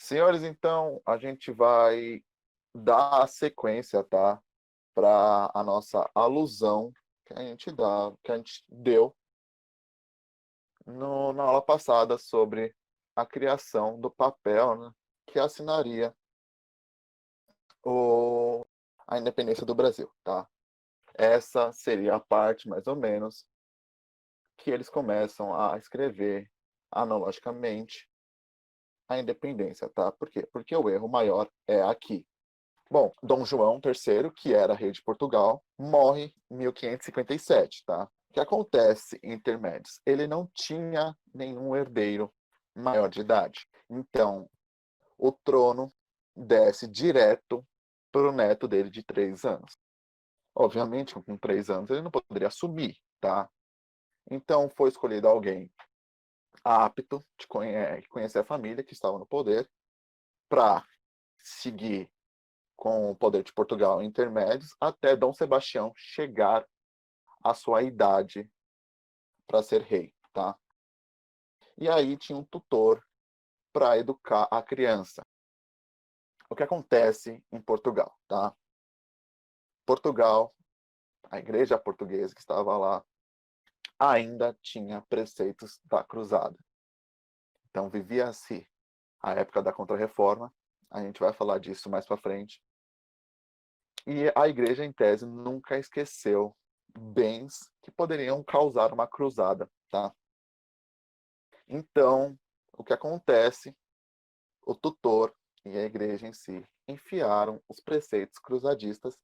Senhores, então a gente vai dar a sequência, tá, para a nossa alusão que a gente deu no na aula passada sobre a criação do papel, né, que assinaria o a independência do Brasil, tá. Essa seria a parte, mais ou menos, que eles começam a escrever analogicamente a independência, tá. Por quê? Porque o erro maior é aqui. Bom, Dom João III, que era rei de Portugal, morre em 1557, tá? O que acontece em Intermédios? Ele não tinha nenhum herdeiro maior de idade. Então, o trono desce direto para o neto dele de 3 anos. Obviamente, com 3 anos, ele não poderia assumir, tá? Então, foi escolhido alguém apto, que conhecer a família que estava no poder, para seguir com o poder de Portugal intermédios, até Dom Sebastião chegar à sua idade para ser rei, tá? E aí tinha um tutor para educar a criança. O que acontece em Portugal, tá? Portugal, a igreja portuguesa que estava lá, ainda tinha preceitos da cruzada. Então vivia-se a época da Contra-Reforma, a gente vai falar disso mais para frente. E a igreja, em tese, nunca esqueceu bens que poderiam causar uma cruzada, tá? Então, o que acontece? O tutor e a igreja em si enfiaram os preceitos cruzadistas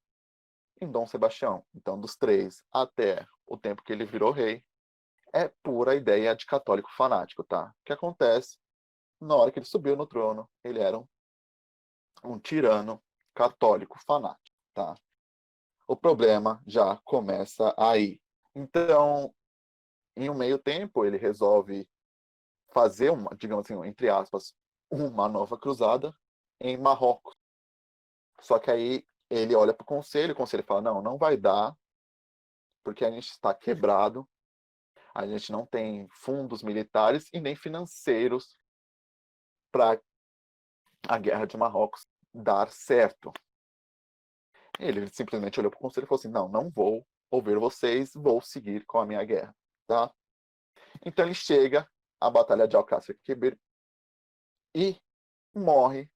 em Dom Sebastião. Então, dos três até o tempo que ele virou rei, é pura ideia de católico fanático, tá? O que acontece? Na hora que ele subiu no trono, ele era um tirano católico fanático, tá? O problema já começa aí. Então, em um meio tempo, ele resolve fazer uma, digamos assim, entre aspas, uma nova cruzada em Marrocos. Só que aí ele olha para o conselho fala: não, não vai dar, porque a gente está quebrado, a gente não tem fundos militares e nem financeiros para a guerra de Marrocos dar certo. Ele simplesmente olhou para o conselho e falou assim: não, não vou ouvir vocês, vou seguir com a minha guerra, tá? Então ele chega à Batalha de Alcácer Quibir e morre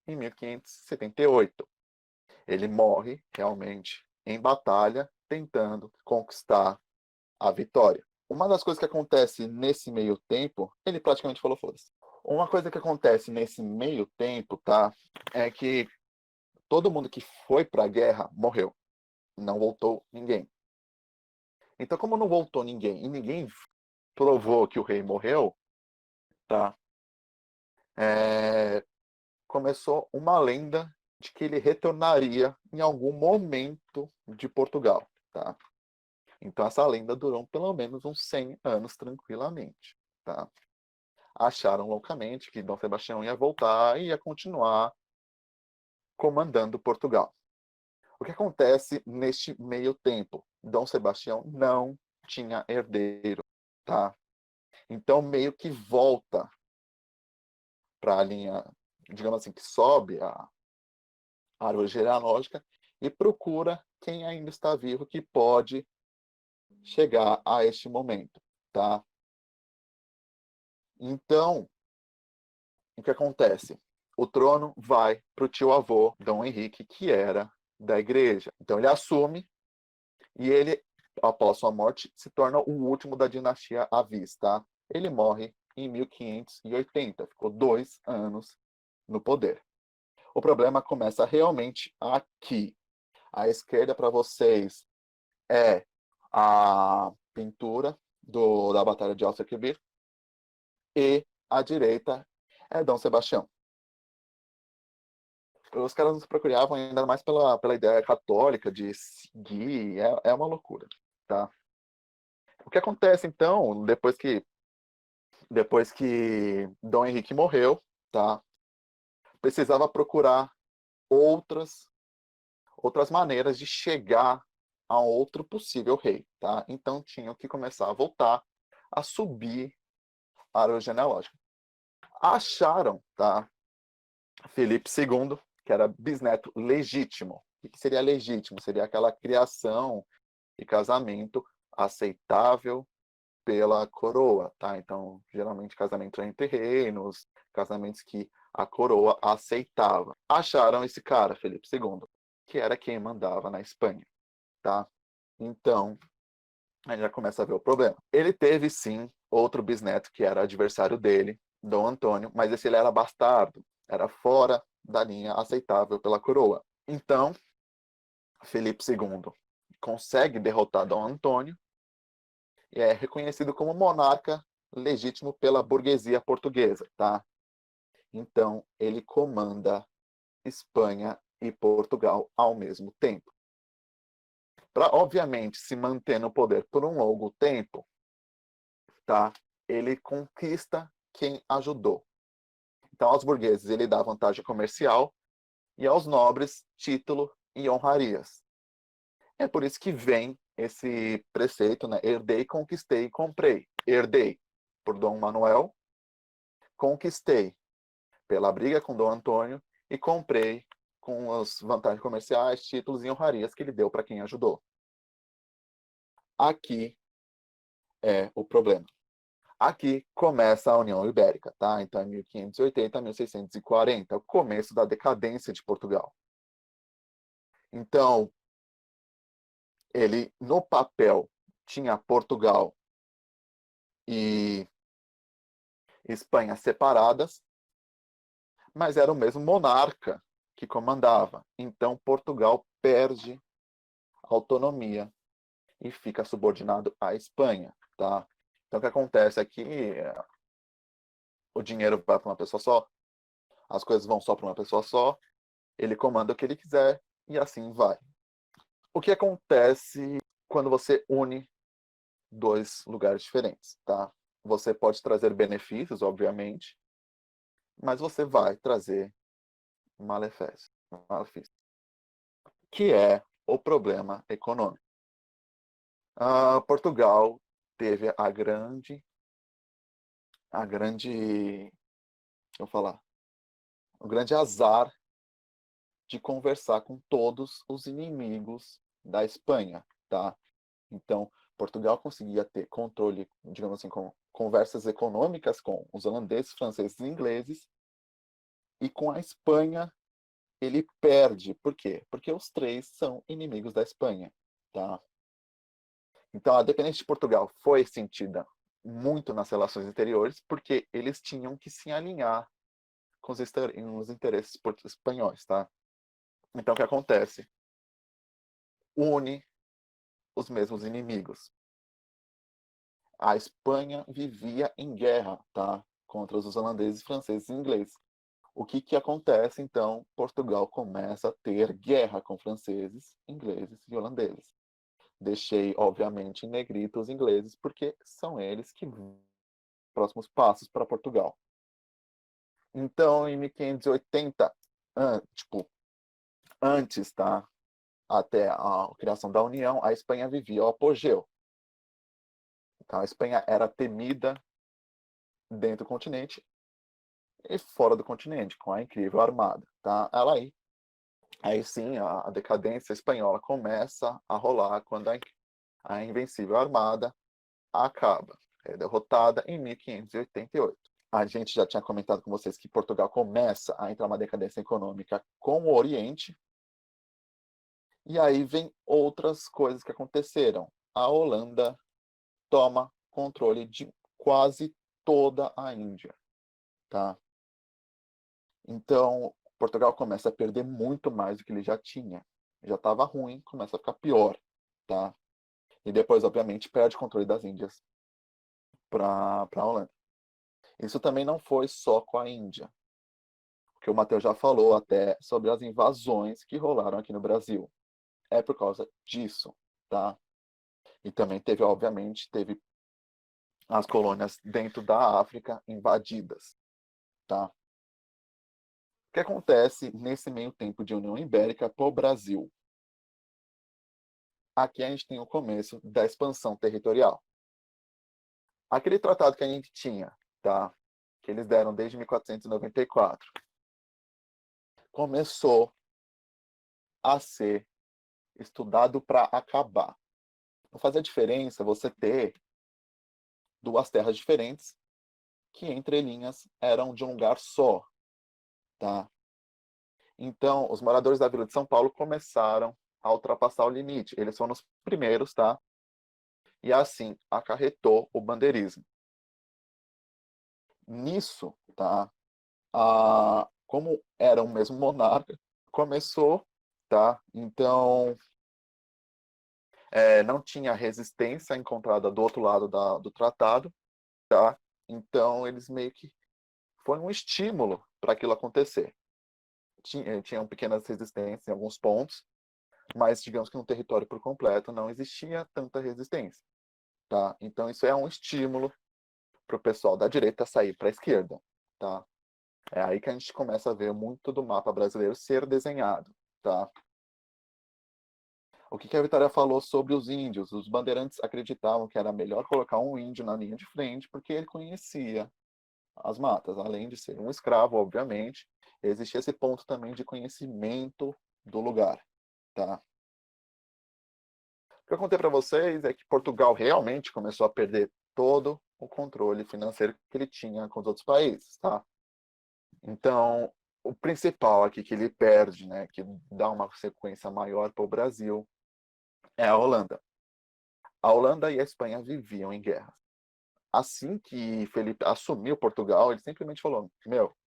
em 1578. Ele morre realmente em batalha, tentando conquistar a vitória. Uma das coisas que acontece nesse meio tempo, ele praticamente falou foda-se. Uma coisa que acontece nesse meio tempo, tá, é que todo mundo que foi para a guerra morreu. Não voltou ninguém. Então, como não voltou ninguém e ninguém provou que o rei morreu, tá, é, começou uma lenda de que ele retornaria em algum momento de Portugal, tá? Então essa lenda durou pelo menos uns 100 anos tranquilamente, tá? Acharam loucamente que Dom Sebastião ia voltar e ia continuar comandando Portugal. O que acontece neste meio tempo? Dom Sebastião não tinha herdeiro, tá? Então meio que volta para a linha, digamos assim, que sobe a árvore genealógica e procura quem ainda está vivo que pode chegar a este momento, tá? Então, o que acontece? O trono vai para o tio-avô, Dom Henrique, que era da igreja. Então ele assume e ele, após sua morte, se torna o último da dinastia Avis, tá? Ele morre em 1580, ficou 2 anos no poder. O problema começa realmente aqui. À esquerda para vocês é a pintura da Batalha de Alçaquibir e à direita é Dom Sebastião. Os caras nos procuravam ainda mais pela ideia católica de seguir, é uma loucura, tá? O que acontece então, depois que Dom Henrique morreu, tá? Precisava procurar outras outras maneiras de chegar a outro possível rei, tá? Então tinham que começar a voltar a subir a árvore genealógica. Acharam, tá? Felipe II, que era bisneto legítimo. O que seria legítimo? Seria aquela criação e casamento aceitável pela coroa, tá? Então, geralmente casamento entre reinos, casamentos que a coroa aceitava. Acharam esse cara, Felipe II, que era quem mandava na Espanha, tá? Então, aí já começa a ver o problema. Ele teve, sim, outro bisneto que era adversário dele, Dom Antônio, mas esse ele era bastardo, era fora da linha aceitável pela coroa. Então, Felipe II consegue derrotar Dom Antônio e é reconhecido como monarca legítimo pela burguesia portuguesa, tá? Então, ele comanda Espanha e Portugal ao mesmo tempo. Para, obviamente, se manter no poder por um longo tempo, tá? Ele conquista quem ajudou. Então, aos burgueses ele dá vantagem comercial e aos nobres título e honrarias. É por isso que vem esse preceito, né? Herdei, conquistei e comprei. Herdei por Dom Manuel, conquistei pela briga com Dom Antônio e comprei com as vantagens comerciais, títulos e honrarias que ele deu para quem ajudou. Aqui é o problema. Aqui começa a União Ibérica, tá? Então é 1580 a 1640, o começo da decadência de Portugal. Então, ele no papel tinha Portugal e Espanha separadas, mas era o mesmo monarca que comandava. Então, Portugal perde autonomia e fica subordinado à Espanha, tá? Então, o que acontece aqui o dinheiro vai para uma pessoa só, as coisas vão só para uma pessoa só, ele comanda o que ele quiser e assim vai. O que acontece quando você une dois lugares diferentes, tá? Você pode trazer benefícios, obviamente, mas você vai trazer malefícios, que é o problema econômico. Portugal teve deixa eu falar, o grande azar de conversar com todos os inimigos da Espanha, tá? Então, Portugal conseguia ter controle, digamos assim, com conversas econômicas com os holandeses, franceses e ingleses, e com a Espanha ele perde. Por quê? Porque os três são inimigos da Espanha, tá? Então, a dependência de Portugal foi sentida muito nas relações interiores, porque eles tinham que se alinhar com os interesses espanhóis, tá? Então, o que acontece? Une os mesmos inimigos. A Espanha vivia em guerra, tá? Contra os holandeses, franceses e ingleses. O que acontece, então? Portugal começa a ter guerra com franceses, ingleses e holandeses. Deixei, obviamente, em negrito os ingleses, porque são eles que próximos passos para Portugal. Então, em 1580, tipo, antes, tá? Até a criação da União, a Espanha vivia o apogeu. Então, a Espanha era temida dentro do continente e fora do continente, com a incrível armada, tá? Aí sim, a decadência espanhola começa a rolar quando a invencível armada acaba, é derrotada em 1588. A gente já tinha comentado com vocês que Portugal começa a entrar numa decadência econômica com o Oriente, e aí vem outras coisas que aconteceram. A Holanda toma controle de quase toda a Índia, tá? Então, Portugal começa a perder muito mais do que ele já tinha. Já estava ruim, começa a ficar pior, tá? E depois, obviamente, perde o controle das Índias para a Holanda. Isso também não foi só com a Índia, porque o Matheus já falou até sobre as invasões que rolaram aqui no Brasil. É por causa disso, tá? E também teve, obviamente, teve as colônias dentro da África invadidas, tá? O que acontece nesse meio tempo de União Ibérica para o Brasil? Aqui a gente tem o começo da expansão territorial. Aquele tratado que a gente tinha, tá? Que eles deram desde 1494, começou a ser estudado para acabar. Não fazia diferença você ter duas terras diferentes que, entre linhas, eram de um lugar só, tá? Então, os moradores da Vila de São Paulo começaram a ultrapassar o limite. Eles foram os primeiros, tá? E assim acarretou o bandeirismo. Nisso, tá? Como era o mesmo monarca, começou, tá? Então, não tinha resistência encontrada do outro lado do tratado, tá? Então, eles meio que foi um estímulo para aquilo acontecer. Tinham pequenas resistências em alguns pontos, mas digamos que no território por completo não existia tanta resistência, tá? Então, isso é um estímulo para o pessoal da direita sair para a esquerda, tá? É aí que a gente começa a ver muito do mapa brasileiro ser desenhado, tá? O que a Vitória falou sobre os índios? Os bandeirantes acreditavam que era melhor colocar um índio na linha de frente porque ele conhecia as matas, além de ser um escravo, obviamente, existia esse ponto também de conhecimento do lugar, tá? O que eu contei para vocês é que Portugal realmente começou a perder todo o controle financeiro que ele tinha com os outros países, tá? Então, o principal aqui que ele perde, né, que dá uma sequência maior para o Brasil, é a Holanda. A Holanda e a Espanha viviam em guerra. Assim que Felipe assumiu Portugal, ele simplesmente falou: meu,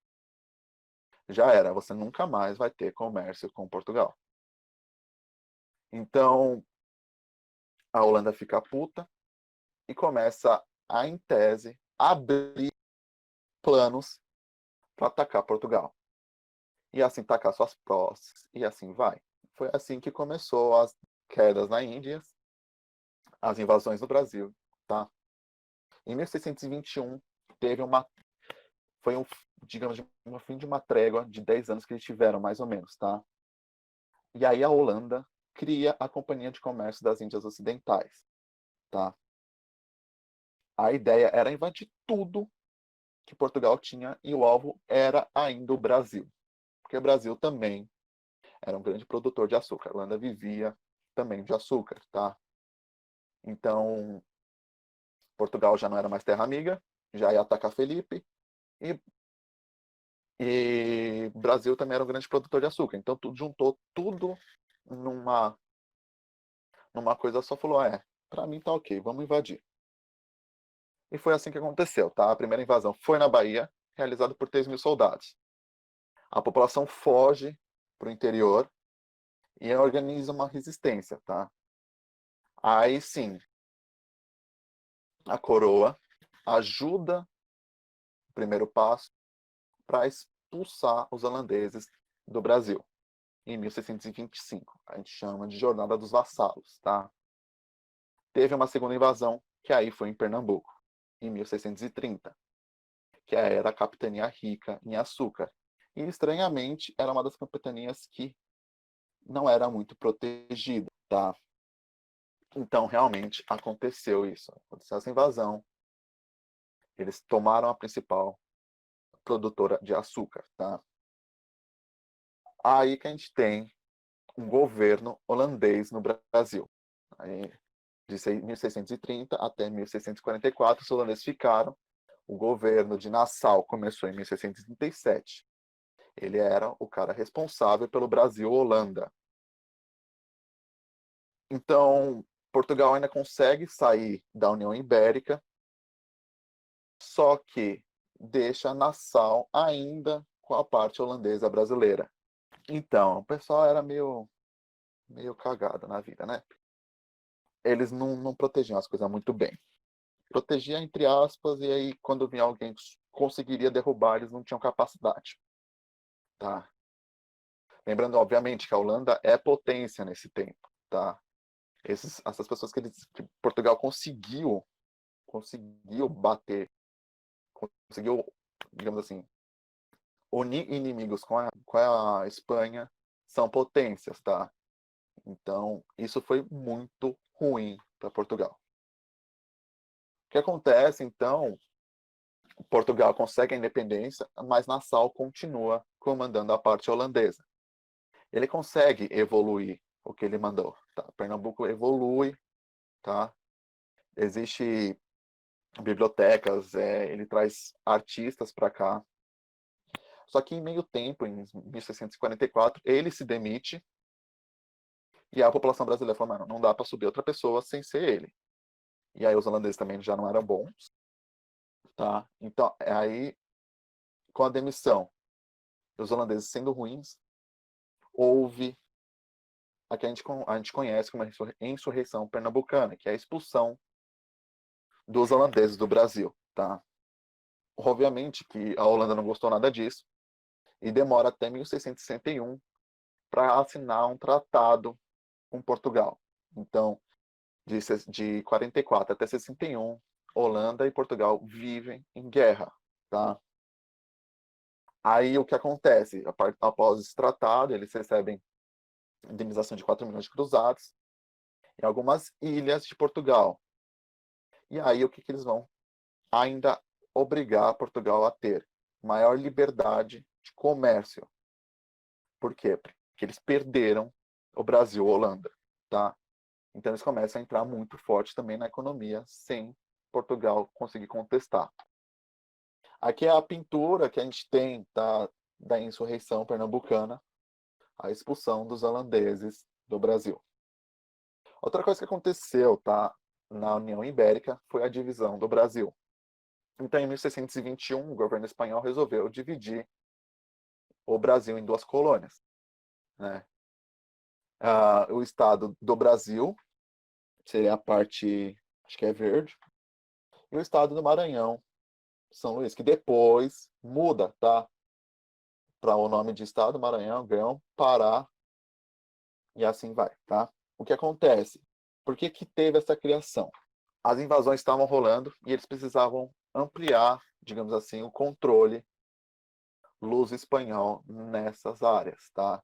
já era, você nunca mais vai ter comércio com Portugal. Então, a Holanda fica puta e começa a, em tese, abrir planos para atacar Portugal. E assim tacar suas posses, e assim vai. Foi assim que começou as quedas na Índia, as invasões no Brasil, tá? Em 1621 teve foi digamos, um fim de uma trégua de 10 anos que eles tiveram, mais ou menos, tá? E aí a Holanda cria a Companhia de Comércio das Índias Ocidentais, tá? A ideia era invadir tudo que Portugal tinha e o alvo era ainda o Brasil, porque o Brasil também era um grande produtor de açúcar. A Holanda vivia também de açúcar, tá? Então, Portugal já não era mais terra amiga, já ia atacar Felipe, e o Brasil também era um grande produtor de açúcar. Então, juntou tudo numa coisa só, falou: para mim tá ok, vamos invadir. E foi assim que aconteceu, tá? A primeira invasão foi na Bahia, realizada por 3.000 soldados. A população foge para o interior e organiza uma resistência, tá? Aí sim, a coroa ajuda o primeiro passo para expulsar os holandeses do Brasil, em 1625. A gente chama de Jornada dos Vassalos, tá? Teve uma segunda invasão, que aí foi em Pernambuco, em 1630, que era a capitania rica em açúcar. E, estranhamente, era uma das capitanias que não era muito protegida, tá? Então, realmente, aconteceu isso. Aconteceu essa invasão. Eles tomaram a principal produtora de açúcar, tá? Aí que a gente tem um governo holandês no Brasil. Aí, de 1630 até 1644, os holandeses ficaram. O governo de Nassau começou em 1637. Ele era o cara responsável pelo Brasil-Holanda. Então, Portugal ainda consegue sair da União Ibérica, só que deixa Nassau ainda com a parte holandesa brasileira. Então, o pessoal era meio cagado na vida, né? Eles não protegiam as coisas muito bem. Protegia entre aspas, e aí quando vinha alguém que conseguiria derrubar, eles não tinham capacidade. Tá? Lembrando, obviamente, que a Holanda é potência nesse tempo. Tá? Essas pessoas que Portugal conseguiu bater, conseguiu, digamos assim, unir inimigos com a Espanha, são potências, tá? Então, isso foi muito ruim para Portugal. O que acontece, então, Portugal consegue a independência, mas Nassau continua comandando a parte holandesa. Ele consegue evoluir o que ele mandou, tá? Pernambuco evolui, tá? Existe bibliotecas, ele traz artistas para cá. Só que em meio tempo, em 1644, ele se demite e a população brasileira fala, mano, não dá para subir outra pessoa sem ser ele. E aí os holandeses também já não eram bons, tá? Então, aí, com a demissão, os holandeses sendo ruins, houve a que a gente conhece como a insurreição pernambucana, que é a expulsão dos holandeses do Brasil, tá? Obviamente que a Holanda não gostou nada disso e demora até 1661 para assinar um tratado com Portugal. Então, de 44 até 61, Holanda e Portugal vivem em guerra, tá? Aí o que acontece? Após esse tratado, eles recebem indenização de 4 milhões de cruzados em algumas ilhas de Portugal. E aí o que eles vão ainda obrigar Portugal a ter? Maior liberdade de comércio. Por quê? Porque eles perderam o Brasil, a Holanda, tá? Então eles começam a entrar muito forte também na economia, sem Portugal conseguir contestar. Aqui é a pintura que a gente tem da insurreição pernambucana, a expulsão dos holandeses do Brasil. Outra coisa que aconteceu, tá, na União Ibérica foi a divisão do Brasil. Então, em 1621, o governo espanhol resolveu dividir o Brasil em 2 colônias, né? O estado do Brasil seria a parte, acho que é verde, e o estado do Maranhão, São Luís, que depois muda, tá? Para o nome de estado, Maranhão, Grão, Pará, e assim vai, tá? O que acontece? Por que teve essa criação? As invasões estavam rolando e eles precisavam ampliar, digamos assim, o controle luso-espanhol nessas áreas, tá?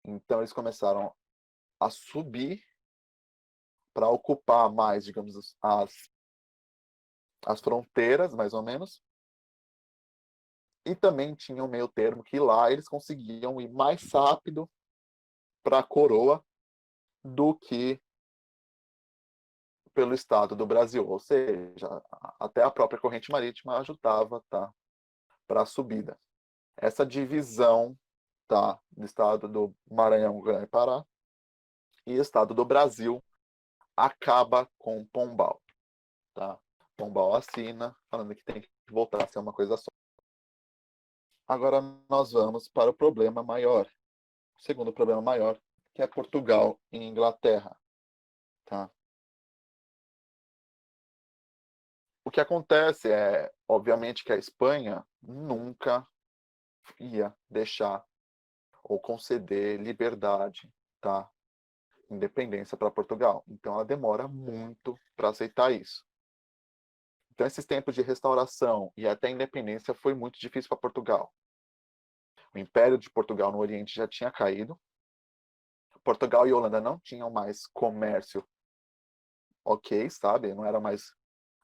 Então eles começaram a subir para ocupar mais, digamos, as fronteiras, mais ou menos. E também tinha um meio termo que lá eles conseguiam ir mais rápido para a coroa do que pelo estado do Brasil, ou seja, até a própria corrente marítima ajudava, tá, para a subida. Essa divisão, tá, do estado do Maranhão, Grã e Pará e estado do Brasil acaba com Pombal, tá? Pombal assina, falando que tem que voltar a ser uma coisa só. Agora nós vamos para o problema maior, o segundo problema maior, que é Portugal e Inglaterra, tá? O que acontece é, obviamente, que a Espanha nunca ia deixar ou conceder liberdade, tá? Independência para Portugal. Então ela demora muito para aceitar isso. Então esses tempos de restauração e até independência foi muito difícil para Portugal. O Império de Portugal no Oriente já tinha caído. Portugal e Holanda não tinham mais comércio ok, sabe? Não era mais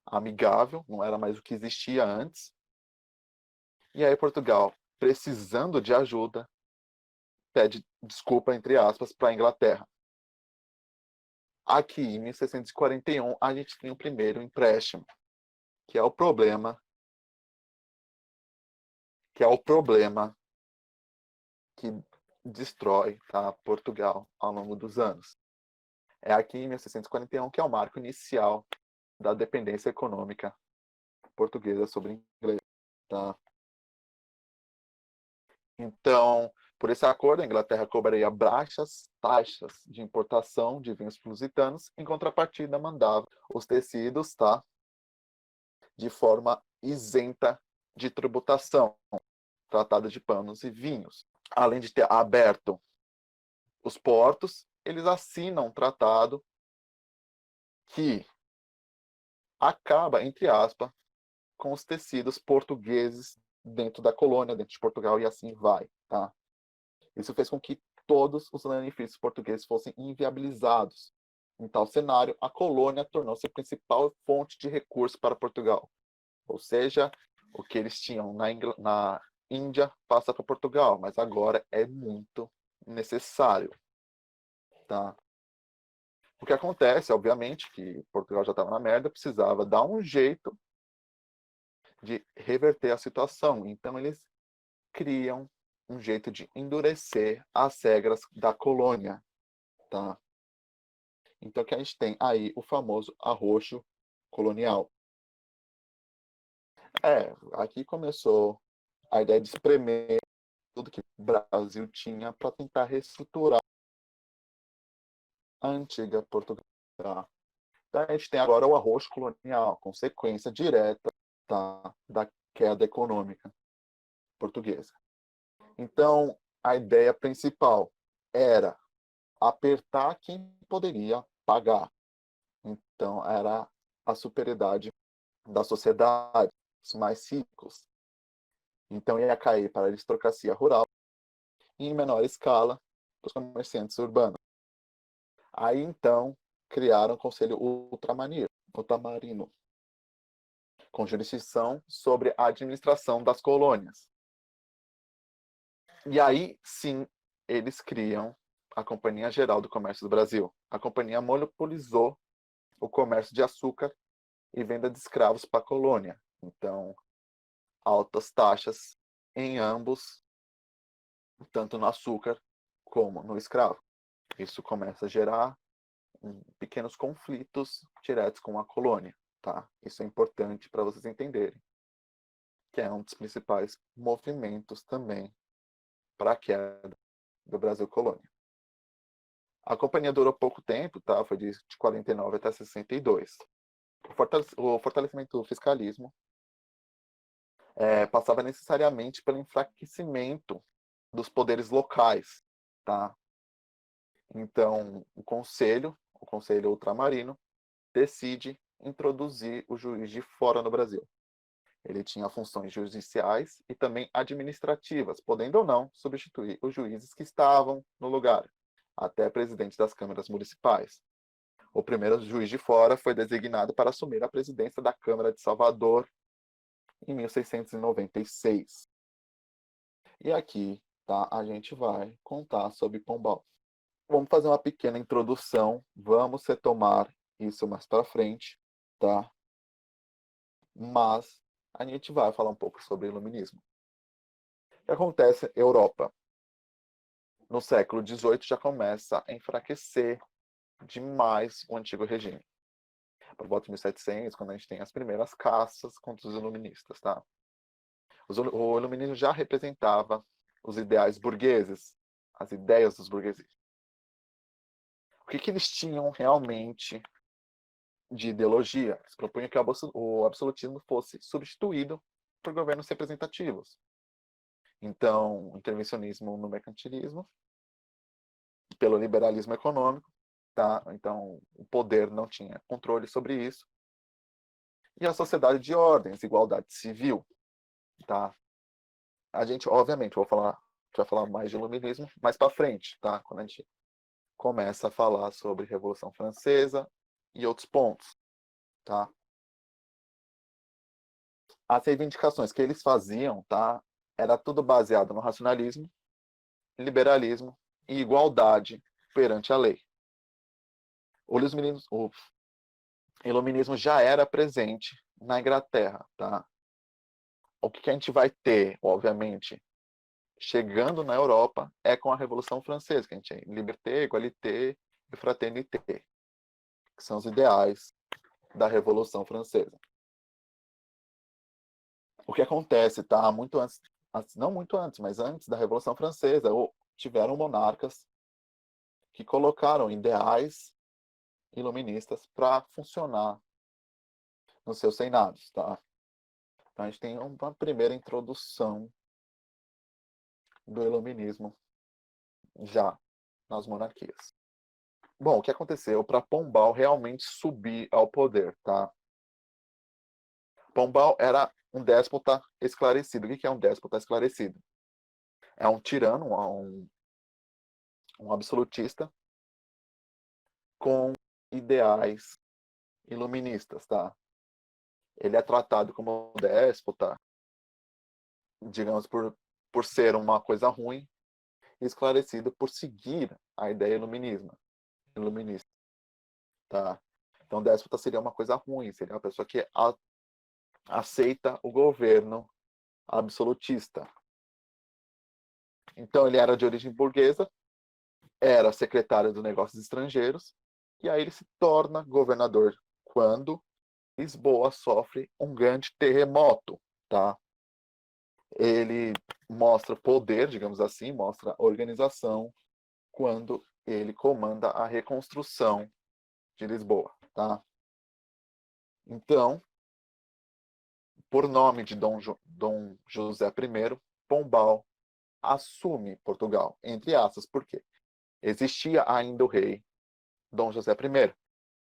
amigável, não era mais o que existia antes. E aí Portugal, precisando de ajuda, pede desculpa, entre aspas, para a Inglaterra. Aqui, em 1641, a gente tem o primeiro empréstimo, que é o problema que destrói, tá, Portugal ao longo dos anos. É aqui em 1641 que é o marco inicial da dependência econômica portuguesa sobre o inglês. Tá? Então, por esse acordo, a Inglaterra cobraria baixas taxas de importação de vinhos lusitanos, em contrapartida mandava os tecidos, tá, de forma isenta de tributação, tratado de panos e vinhos. Além de ter aberto os portos, eles assinam um tratado que acaba, entre aspas, com os tecidos portugueses dentro da colônia, dentro de Portugal, e assim vai. Tá? Isso fez com que todos os lanifícios portugueses fossem inviabilizados. Em tal cenário, a colônia tornou-se a principal fonte de recursos para Portugal. Ou seja, o que eles tinham Índia passa para Portugal, mas agora é muito necessário, tá? O que acontece, obviamente, que Portugal já estava na merda, precisava dar um jeito de reverter a situação. Então eles criam um jeito de endurecer as regras da colônia, tá? Então que a gente tem aí o famoso arroxo colonial. Aqui começou a ideia de espremer tudo que o Brasil tinha para tentar reestruturar a antiga Portugal. Tá? Então a gente tem agora o arroxo colonial, consequência direta, tá, da queda econômica portuguesa. Então a ideia principal era apertar quem poderia pagar. Então era a superioridade da sociedade, os mais ricos. Então ia cair para a aristocracia rural e, em menor escala, para os comerciantes urbanos. Aí, então, criaram o Conselho Ultramarino, com jurisdição sobre a administração das colônias. E aí, sim, eles criam a Companhia Geral do Comércio do Brasil. A companhia monopolizou o comércio de açúcar e venda de escravos para a colônia. Então, altas taxas em ambos, tanto no açúcar como no escravo. Isso começa a gerar pequenos conflitos diretos com a colônia, tá? Isso é importante para vocês entenderem, que é um dos principais movimentos também para a queda do Brasil colônia. A companhia durou pouco tempo, tá? Foi de 49 até 62. O fortalecimento do fiscalismo passava necessariamente pelo enfraquecimento dos poderes locais, tá? Então, o Conselho Ultramarino, decide introduzir o juiz de fora no Brasil. Ele tinha funções judiciais e também administrativas, podendo ou não substituir os juízes que estavam no lugar, até presidente das câmaras municipais. O primeiro juiz de fora foi designado para assumir a presidência da Câmara de Salvador em 1696. E aqui, tá, a gente vai contar sobre Pombal. Vamos fazer uma pequena introdução, vamos retomar isso mais para frente, tá? Mas a gente vai falar um pouco sobre iluminismo. O que acontece na Europa? No século XVIII já começa a enfraquecer demais o antigo regime. Por volta de 1700, quando a gente tem as primeiras caças contra os iluministas, tá? O iluminismo já representava os ideais burgueses, as ideias dos burgueses. O que eles tinham realmente de ideologia? Eles propunham que o absolutismo fosse substituído por governos representativos. Então, intervencionismo no mercantilismo, pelo liberalismo econômico, tá? Então, o poder não tinha controle sobre isso. E a sociedade de ordens, igualdade civil, tá? A gente, obviamente, vai falar mais de iluminismo mais para frente, tá? Quando a gente começa a falar sobre Revolução Francesa e outros pontos, tá? As reivindicações que eles faziam, tá? Era tudo baseado no racionalismo, liberalismo e igualdade perante a lei. O iluminismo já era presente na Inglaterra, tá? O que a gente vai ter, obviamente, chegando na Europa é com a Revolução Francesa, que a gente tem liberté, égalité e fraternité, que são os ideais da Revolução Francesa. O que acontece, tá? Muito antes, não muito antes, mas antes da Revolução Francesa, tiveram monarcas que colocaram ideais iluministas para funcionar nos seus reinados, tá? Então a gente tem uma primeira introdução do iluminismo já nas monarquias. Bom, o que aconteceu para Pombal realmente subir ao poder, tá? Pombal era um déspota esclarecido. O que é um déspota esclarecido? É um tirano, um absolutista com ideais iluministas, tá? Ele é tratado como déspota digamos, por ser uma coisa ruim, e esclarecido por seguir a ideia iluminista, tá? Então, déspota seria uma coisa ruim, seria uma pessoa que aceita o governo absolutista. Então, ele era de origem burguesa, era secretário dos Negócios Estrangeiros, e aí ele se torna governador quando Lisboa sofre um grande terremoto, tá? Ele mostra poder, digamos assim, mostra organização quando ele comanda a reconstrução de Lisboa, tá? Então, por nome de Dom José I, Pombal assume Portugal, entre aspas, porque existia ainda o rei Dom José I,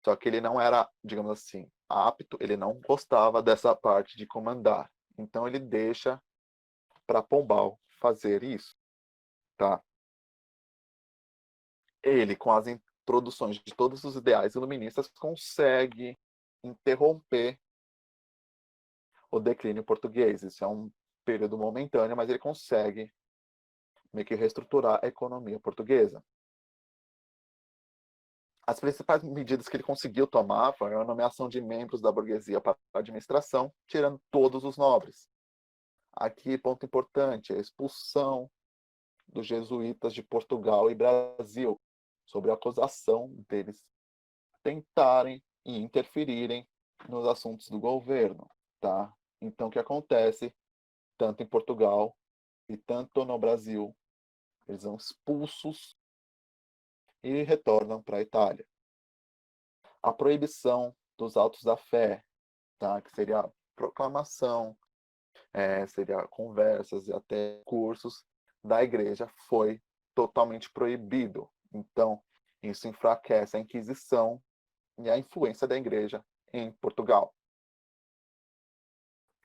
só que ele não era, digamos assim, apto, ele não gostava dessa parte de comandar. Então ele deixa para Pombal fazer isso, tá? Ele, com as introduções de todos os ideais iluministas, consegue interromper o declínio português. Isso é um período momentâneo, mas ele consegue meio que reestruturar a economia portuguesa. As principais medidas que ele conseguiu tomar foram a nomeação de membros da burguesia para a administração, tirando todos os nobres. Aqui, ponto importante, a expulsão dos jesuítas de Portugal e Brasil, sob a acusação deles tentarem e interferirem nos assuntos do governo, tá? Então, o que acontece, tanto em Portugal e tanto no Brasil, eles são expulsos e retornam para a Itália. A proibição dos autos da fé, tá? Que seria a proclamação, seria conversas e até cursos da igreja, foi totalmente proibido. Então, isso enfraquece a Inquisição e a influência da igreja em Portugal.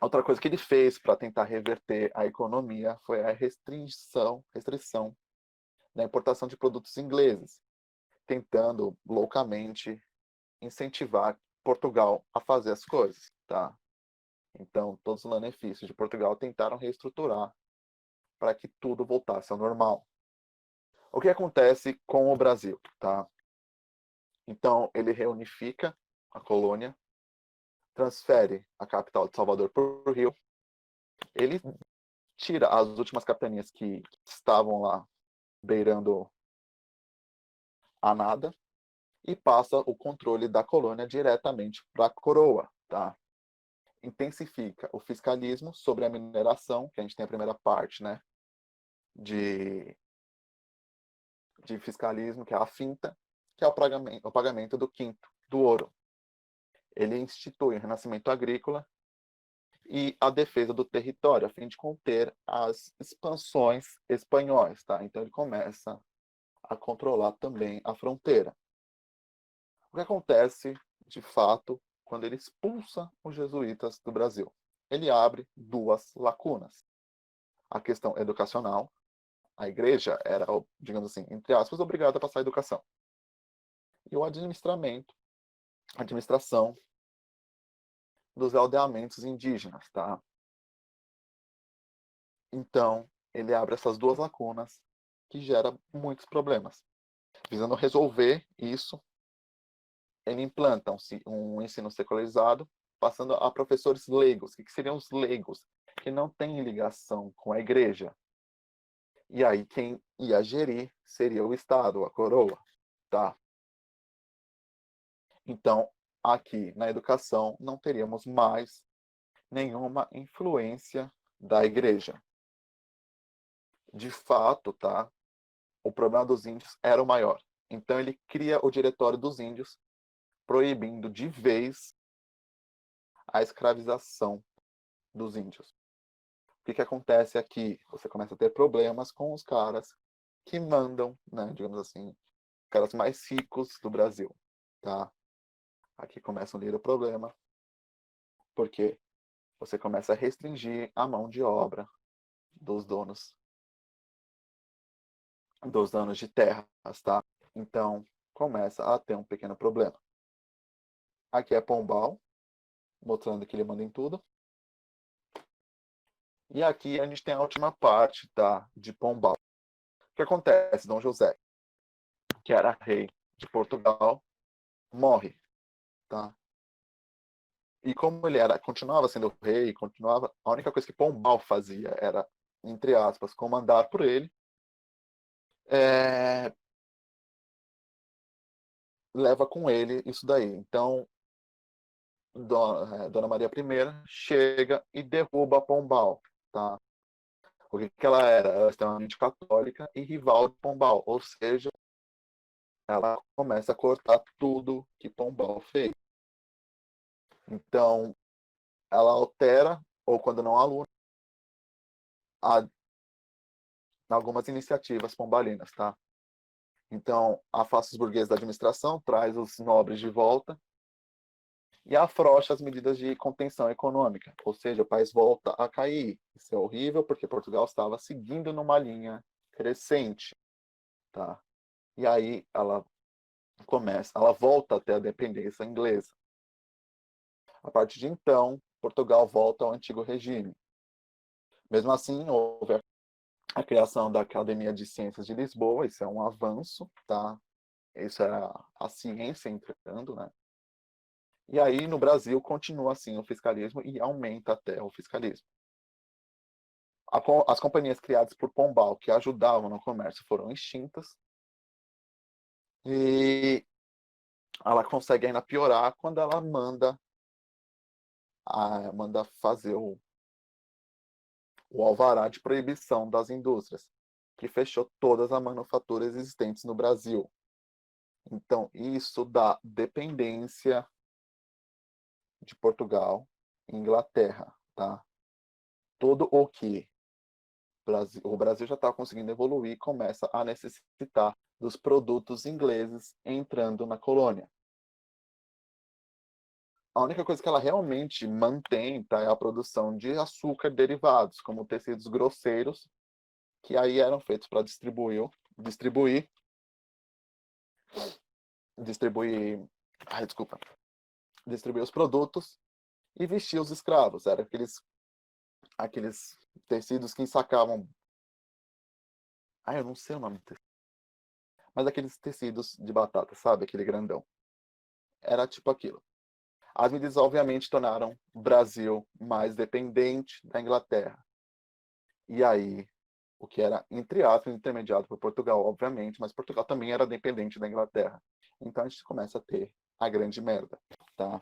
Outra coisa que ele fez para tentar reverter a economia foi a restrição da importação de produtos ingleses, tentando loucamente incentivar Portugal a fazer as coisas, tá? Então, todos os benefícios de Portugal tentaram reestruturar para que tudo voltasse ao normal. O que acontece com o Brasil, tá? Então, ele reunifica a colônia, transfere a capital de Salvador para o Rio, ele tira as últimas capitanias que estavam lá beirando a nada e passa o controle da colônia diretamente para a coroa, tá? Intensifica o fiscalismo sobre a mineração, que a gente tem a primeira parte, né, de fiscalismo, que é a finta, que é o pagamento do quinto, do ouro. Ele institui o renascimento agrícola e a defesa do território, a fim de conter as expansões espanhóis, tá? Então ele começa a controlar também a fronteira. O que acontece, de fato, quando ele expulsa os jesuítas do Brasil? Ele abre duas lacunas. A questão educacional, a igreja era, digamos assim, entre aspas, obrigada a passar a educação. E o administração dos aldeamentos indígenas, tá? Então, ele abre essas duas lacunas que gera muitos problemas. Visando resolver isso, ele implanta um ensino secularizado, passando a professores leigos. O que seriam os leigos? Que não têm ligação com a igreja. E aí quem ia gerir seria o Estado, a coroa, tá? Então, aqui na educação não teríamos mais nenhuma influência da igreja. De fato, tá? O problema dos índios era o maior. Então ele cria o Diretório dos Índios, proibindo de vez a escravização dos índios. O que acontece aqui? Você começa a ter problemas com os caras que mandam, né, digamos assim, caras mais ricos do Brasil, tá? Aqui começa um ligeiro problema, porque você começa a restringir a mão de obra dos donos de terras, tá? Então, começa a ter um pequeno problema. Aqui é Pombal, mostrando que ele manda em tudo. E aqui a gente tem a última parte, tá, de Pombal. O que acontece? Dom José, que era rei de Portugal, morre, tá? E como ele continuava sendo rei, a única coisa que Pombal fazia era, entre aspas, comandar por ele, é, leva com ele isso daí. Então, Dona Maria I chega e derruba Pombal, tá? Porque ela era extremamente católica e rival de Pombal, ou seja, ela começa a cortar tudo que Pombal fez. Então, ela altera, ou quando não aluna, algumas iniciativas pombalinas, tá? Então, afasta os burgueses da administração, traz os nobres de volta e afrouxa as medidas de contenção econômica, ou seja, o país volta a cair. Isso é horrível porque Portugal estava seguindo numa linha crescente, tá? E aí ela volta até a dependência inglesa. A partir de então, Portugal volta ao antigo regime. Mesmo assim, houve a criação da Academia de Ciências de Lisboa, isso é um avanço, tá? Isso era a ciência entrando, né? E aí, no Brasil, continua assim o fiscalismo e aumenta até o fiscalismo. As companhias criadas por Pombal, que ajudavam no comércio, foram extintas. E ela consegue ainda piorar quando ela manda fazer o alvará de proibição das indústrias, que fechou todas as manufaturas existentes no Brasil. Então, isso dá dependência de Portugal e Inglaterra, tá? Todo o que o Brasil já está conseguindo evoluir, começa a necessitar dos produtos ingleses entrando na colônia. A única coisa que ela realmente mantém, tá, é a produção de açúcar derivados, como tecidos grosseiros, que aí eram feitos para distribuir, desculpa, distribuir os produtos e vestir os escravos. Era aqueles tecidos que ensacavam, eu não sei o nome, mas aqueles tecidos de batata, sabe, aquele grandão. Era tipo aquilo. As medidas, obviamente, tornaram o Brasil mais dependente da Inglaterra. E aí, o que era, entre aspas, intermediado por Portugal, obviamente, mas Portugal também era dependente da Inglaterra. Então a gente começa a ter a grande merda, tá?